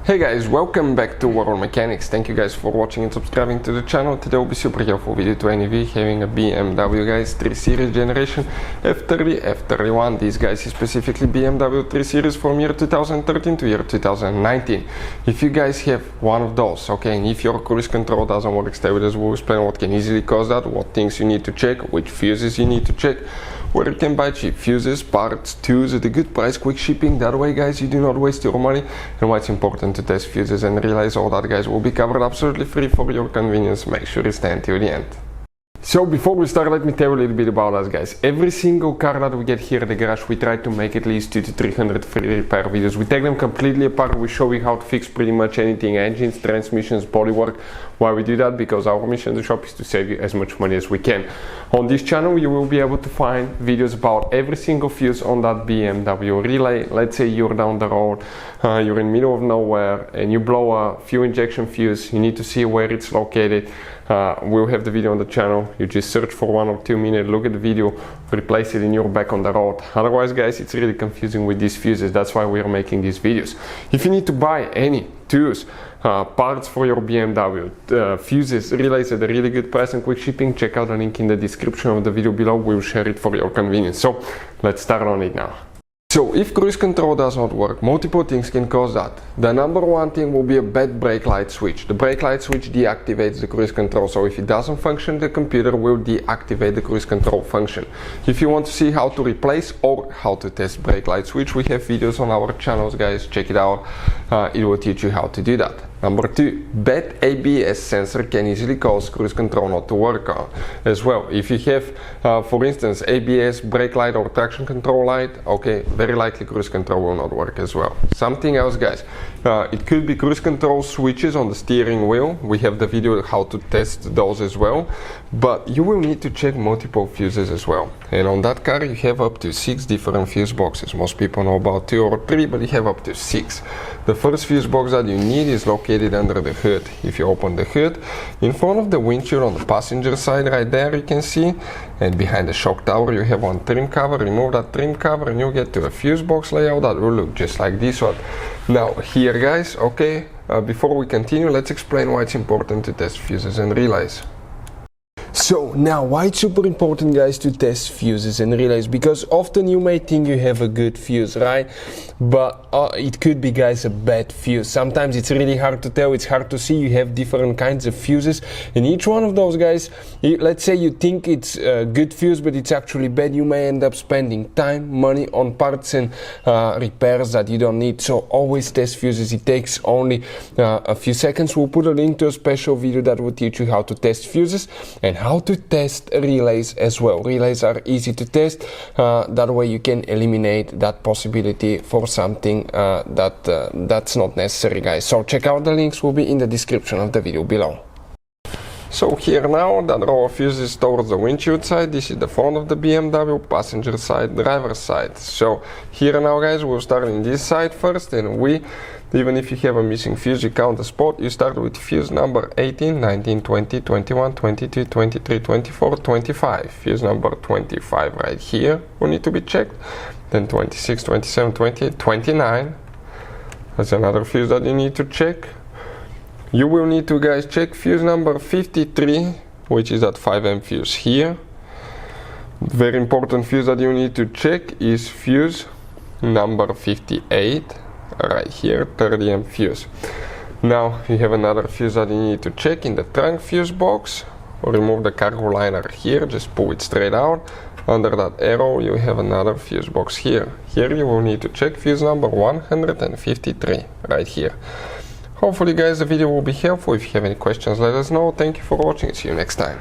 Hey guys, welcome back to World Mechanics. Thank you guys for watching and subscribing to the channel. Today will be super helpful video to any of you having a BMW guys 3 Series generation F30 F31. These guys is specifically BMW 3 Series from year 2013 to year 2019. If you guys have one of those, okay, and if your cruise control doesn't work, stay with us. We'll explain what can easily cause that, what things you need to check, which fuses you need to check, where you can buy cheap fuses, parts, tools at a good price, quick shipping. That way guys, you do not waste your money, and why it's important to test fuses and realize all that guys will be covered absolutely free for your convenience. Make sure you stay until the end. So before we start, let me tell you a little bit about us guys. Every single car that we get here at the garage, we try to make at least 200 to 300 free repair videos. We take them completely apart. We show you how to fix pretty much anything, engines, transmissions, bodywork. Why we do that? Because our mission in the shop is to save you as much money as we can. On this channel you will be able to find videos about every single fuse on that BMW relay. Let's say you're down the road, you're in the middle of nowhere and you blow a fuel injection fuse. You need to see where it's located. We'll have the video on the channel. You just search for 1 or 2 minutes, look at the video, replace it, and you're back on the road. Otherwise guys, it's really confusing with these fuses. That's why we are making these videos. If you need to buy any tools, parts for your BMW, fuses, relays at a really good price and quick shipping, check out the link in the description of the video below. We'll share it for your convenience. So let's start on it now. So if cruise control does not work, multiple things can cause that. The number one thing will be a bad brake light switch. The brake light switch deactivates the cruise control, so if it doesn't function, the computer will deactivate the cruise control function. If you want to see how to replace or how to test brake light switch, we have videos on our channels guys, check it out. It will teach you how to do that. Number 2, bad ABS sensor can easily cause cruise control not to work as well. If you have, for instance, ABS, brake light or traction control light, okay, very likely cruise control will not work as well. Something else guys, it could be cruise control switches on the steering wheel. We have the video how to test those as well, but you will need to check multiple fuses as well. And on that car you have up to 6 different fuse boxes. Most people know about 2 or 3, but you have up to 6. The first fuse box that you need is located under the hood. If you open the hood, in front of the windshield on the passenger side right there you can see, and behind the shock tower you have one trim cover. Remove that trim cover and you'll get to a fuse box layout that will look just like this one. Now here guys, okay, before we continue, let's explain why it's important to test fuses and relays. So now why it's super important guys to test fuses and relays, because often you may think you have a good fuse, right? But it could be guys a bad fuse. Sometimes it's really hard to tell, it's hard to see. You have different kinds of fuses, and each one of those guys, let's say you think it's a good fuse but it's actually bad, you may end up spending time, money on parts and repairs that you don't need. So always test fuses. It takes only a few seconds. We'll put a link to a special video that will teach you how to test fuses and how to test relays as well. Relays are easy to test, that way you can eliminate that possibility for something that's not necessary guys. So check out the links, will be in the description of the video below. So here now, that row of fuses towards the windshield side. This is the front of the BMW, passenger side, driver side. So here now guys, we'll start in this side first, and even if you have a missing fuse, you count the spot. You start with fuse number 18, 19, 20, 21, 22, 23, 24, 25. Fuse number 25 right here will need to be checked. Then 26, 27, 28, 29. That's another fuse that you need to check. You will need to guys check fuse number 53, which is that 5M fuse here. Very important fuse that you need to check is fuse number 58 right here, 30M fuse. Now you have another fuse that you need to check in the trunk fuse box. Remove the cargo liner here, just pull it straight out. Under that arrow you have another fuse box here. Here you will need to check fuse number 153 right here. Hopefully guys the video will be helpful. If you have any questions, let us know. Thank you for watching. See you next time.